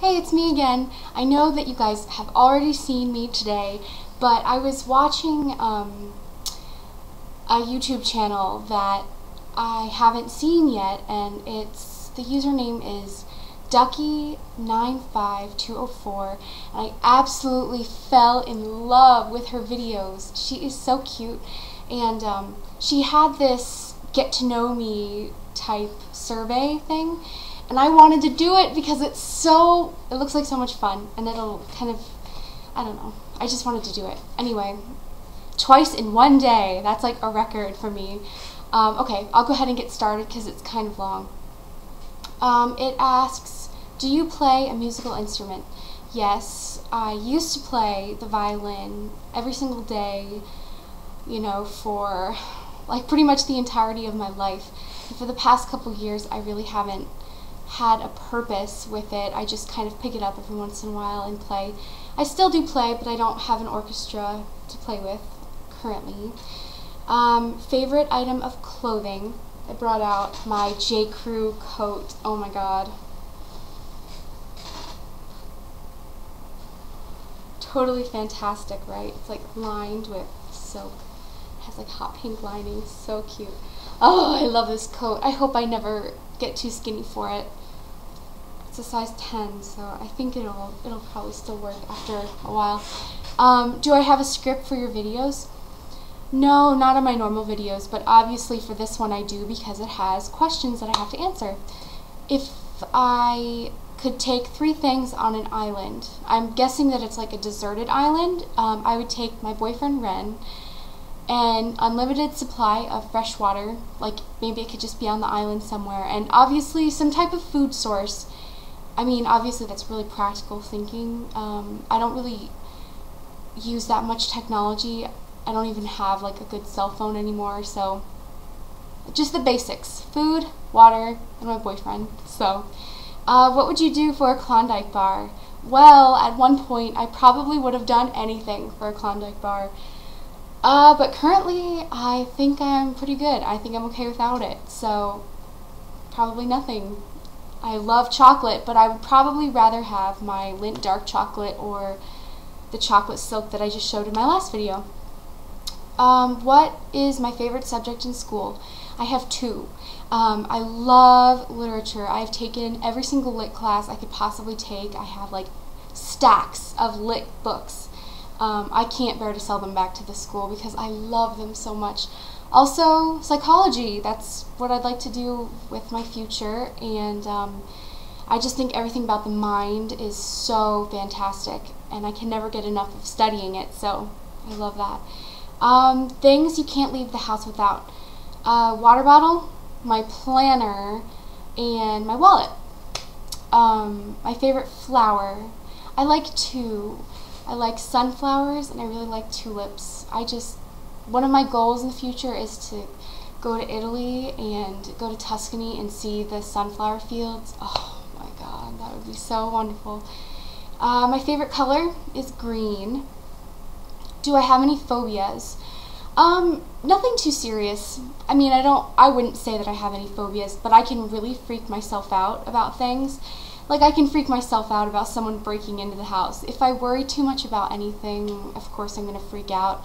Hey, it's me again. I know that you guys have already seen me today, but I was watching a YouTube channel that I haven't seen yet, and the username is Ducky95204, and I absolutely fell in love with her videos. She is so cute, and she had this get to know me type survey thing, and I wanted to do it because it looks like so much fun, and it'll kind of, I don't know, I just wanted to do it. Anyway, twice in one day, that's like a record for me. Okay, I'll go ahead and get started because it's kind of long. It asks, do you play a musical instrument? Yes, I used to play the violin every single day, you know, for like pretty much the entirety of my life. And for the past couple years, I really haven't had a purpose with it. I just kind of pick it up every once in a while and play. I still do play, but I don't have an orchestra to play with currently. Favorite item of clothing. I brought out my J. Crew coat. Oh my god. Totally fantastic, right? It's like lined with silk. It has like hot pink lining. So cute. Oh, I love this coat. I hope I never get too skinny for it. It's a size 10, so I think it'll probably still work after a while. Do I have a script for your videos? No, not on my normal videos, but obviously for this one I do because it has questions that I have to answer. If I could take 3 things on an island, I'm guessing that it's like a deserted island, I would take my boyfriend Ren, an unlimited supply of fresh water, like maybe it could just be on the island somewhere, and obviously some type of food source. I mean, obviously that's really practical thinking. I don't really use that much technology. I don't even have like a good cell phone anymore, so just the basics: food, water, and my boyfriend. So what would you do for a Klondike bar? Well, at one point I probably would have done anything for a Klondike bar, but currently I think I'm pretty good. I think I'm okay without it, so probably nothing. I love chocolate, but I would probably rather have my Lindt dark chocolate or the chocolate silk that I just showed in my last video. What is my favorite subject in school? I have 2. I love literature. I've taken every single lit class I could possibly take. I have like stacks of lit books. I can't bear to sell them back to the school because I love them so much. Also, psychology. That's what I'd like to do with my future, and I just think everything about the mind is so fantastic, and I can never get enough of studying it, so I love that. Things you can't leave the house without. Water bottle, my planner, and my wallet. My favorite flower. I like 2. I like sunflowers, and I really like tulips. One of my goals in the future is to go to Italy and go to Tuscany and see the sunflower fields. Oh my god, that would be so wonderful. My favorite color is green. Do I have any phobias? Nothing too serious. I mean, I wouldn't say that I have any phobias, but I can really freak myself out about things. Like, I can freak myself out about someone breaking into the house. If I worry too much about anything, of course I'm going to freak out.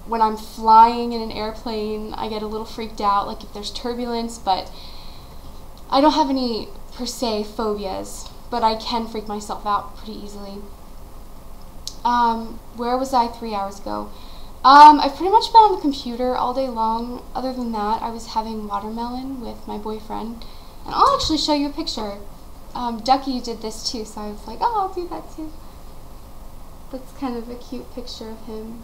When I'm flying in an airplane, I get a little freaked out, like if there's turbulence, but I don't have any, per se, phobias, but I can freak myself out pretty easily. Where was I 3 hours ago? I've pretty much been on the computer all day long. Other than that, I was having watermelon with my boyfriend, and I'll actually show you a picture. Ducky did this too, so I was like, oh, I'll do that too. That's kind of a cute picture of him.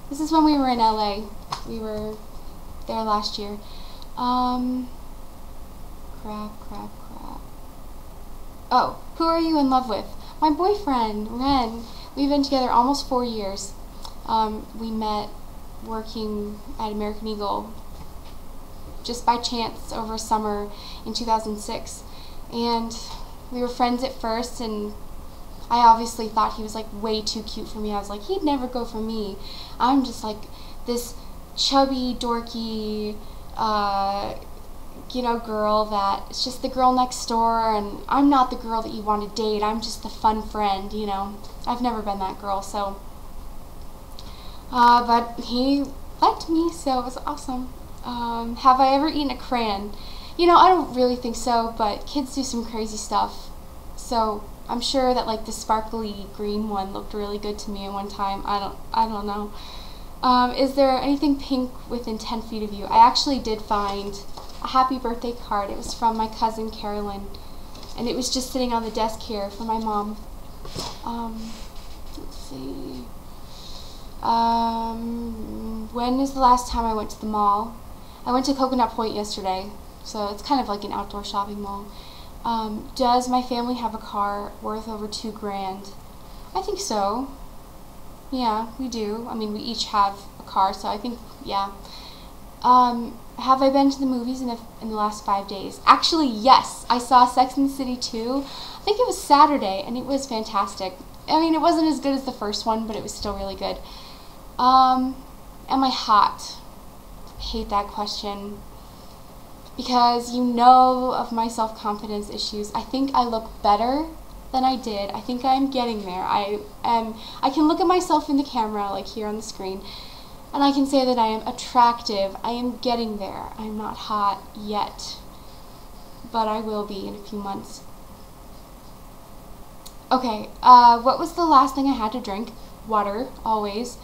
This is when we were in LA. We were there last year. Crap. Oh, who are you in love with? My boyfriend, Ren. We've been together almost 4 years. We met working at American Eagle just by chance over summer in 2006. And we were friends at first, and I obviously thought he was like way too cute for me. I was like, he'd never go for me. I'm just like this chubby, dorky, you know, girl that it's just the girl next door, and I'm not the girl that you want to date. I'm just the fun friend, you know. I've never been that girl, so. But he liked me, so it was awesome. Have I ever eaten a crayon? You know, I don't really think so, but kids do some crazy stuff. So I'm sure that like the sparkly green one looked really good to me at one time. I don't know. Is there anything pink within 10 feet of you? I actually did find a happy birthday card. It was from my cousin Carolyn, and it was just sitting on the desk here for my mom. Let's see. When is the last time I went to the mall? I went to Coconut Point yesterday, so it's kind of like an outdoor shopping mall. Does my family have a car worth over $2 grand? I think so. Yeah, we do. I mean, we each have a car, so I think, yeah. Have I been to the movies in the last 5 days? Actually, yes. I saw Sex and the City 2. I think it was Saturday, and it was fantastic. I mean, it wasn't as good as the first one, but it was still really good. Am I hot? I hate that question. Because you know of my self-confidence issues. I think I look better than I did. I think I'm getting there. I can look at myself in the camera, like here on the screen, and I can say that I am attractive. I am getting there. I'm not hot yet, but I will be in a few months. Okay, what was the last thing I had to drink? Water, always.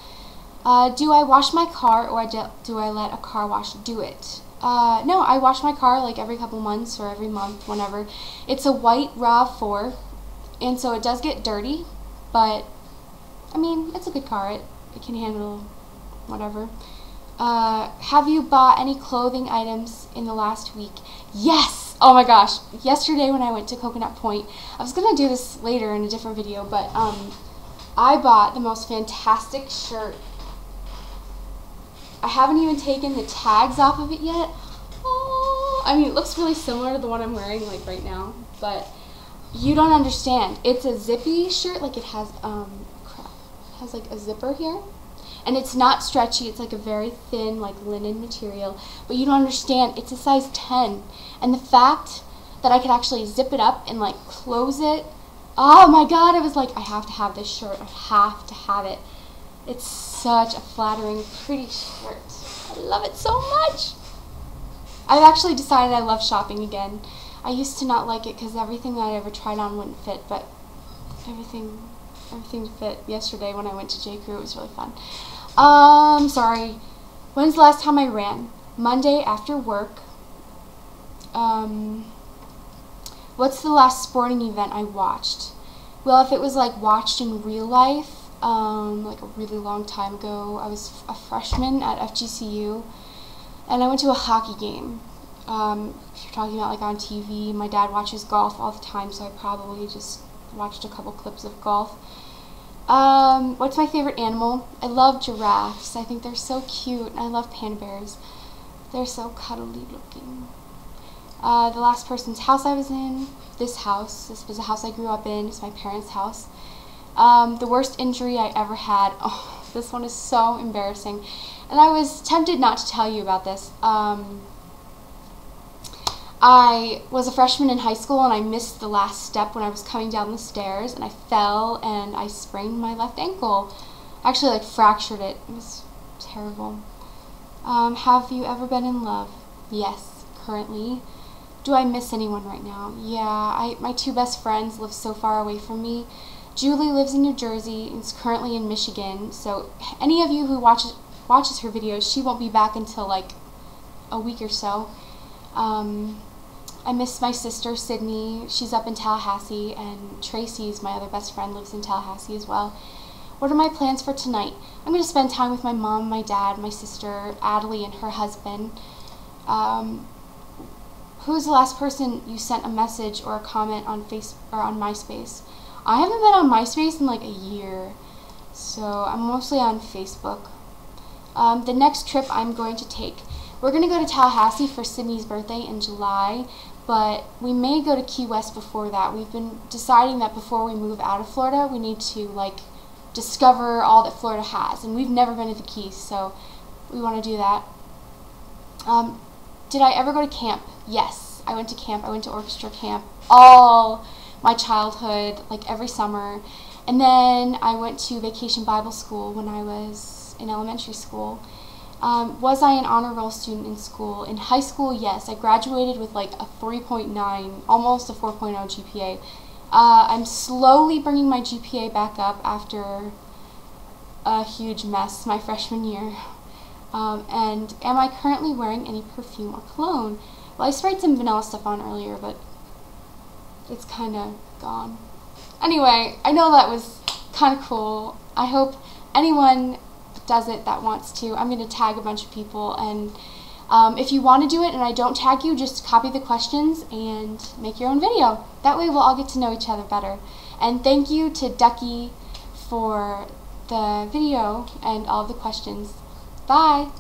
Do I wash my car, or do I let a car wash do it? No, I wash my car like every couple months or every month, whenever. It's a white RAV4, and so it does get dirty, but I mean, it's a good car. It can handle whatever. Have you bought any clothing items in the last week? Yes! Oh my gosh, yesterday when I went to Coconut Point, I was going to do this later in a different video, but I bought the most fantastic shirt. I haven't even taken the tags off of it yet. Oh, I mean, it looks really similar to the one I'm wearing like right now, but you don't understand. It's a zippy shirt, like it has like a zipper here, and it's not stretchy. It's like a very thin, like linen material, but you don't understand. It's a size 10, and the fact that I could actually zip it up and like close it, oh my god, I was like, I have to have this shirt. I have to have it. It's such a flattering, pretty shirt. I love it so much. I've actually decided I love shopping again. I used to not like it because everything that I ever tried on wouldn't fit, but everything fit yesterday when I went to J. Crew. It was really fun. Sorry. When's the last time I ran? Monday after work. What's the last sporting event I watched? Well, if it was like watched in real life, like a really long time ago, I was a freshman at FGCU, and I went to a hockey game. If you're talking about like on TV, my dad watches golf all the time, so I probably just watched a couple clips of golf. What's my favorite animal? I love giraffes. I think they're so cute. I love panda bears. They're so cuddly looking. The last person's house I was in, this house. This was a house I grew up in. It's my parents' house. The worst injury I ever had. Oh, this one is so embarrassing. And I was tempted not to tell you about this. I was a freshman in high school, and I missed the last step when I was coming down the stairs, and I fell and I sprained my left ankle. Actually, like fractured it. It was terrible. Have you ever been in love? Yes, currently. Do I miss anyone right now? Yeah, my two best friends live so far away from me. Julie lives in New Jersey and is currently in Michigan, so any of you who watches her videos, she won't be back until like a week or so. I miss my sister, Sydney. She's up in Tallahassee, and Tracy's my other best friend, lives in Tallahassee as well. What are my plans for tonight? I'm going to spend time with my mom, my dad, my sister, Adelie, and her husband. Who's the last person you sent a message or a comment on on MySpace? I haven't been on MySpace in like a year, so I'm mostly on Facebook. The next trip I'm going to take, we're going to go to Tallahassee for Sydney's birthday in July, but we may go to Key West before that. We've been deciding that before we move out of Florida, we need to like discover all that Florida has, and we've never been to the Keys, so we want to do that. Did I ever go to camp? Yes, I went to camp. I went to orchestra camp all my childhood, like every summer. And then I went to vacation Bible school when I was in elementary school. Was I an honor roll student in school? In high school, yes. I graduated with like a 3.9, almost a 4.0 GPA. I'm slowly bringing my GPA back up after a huge mess my freshman year. And am I currently wearing any perfume or cologne? Well, I sprayed some vanilla stuff on earlier, but it's kind of gone. Anyway, I know that was kind of cool. I hope anyone does it that wants to. I'm going to tag a bunch of people, and if you want to do it and I don't tag you, just copy the questions and make your own video. That way we'll all get to know each other better. And thank you to Ducky for the video and all of the questions. Bye!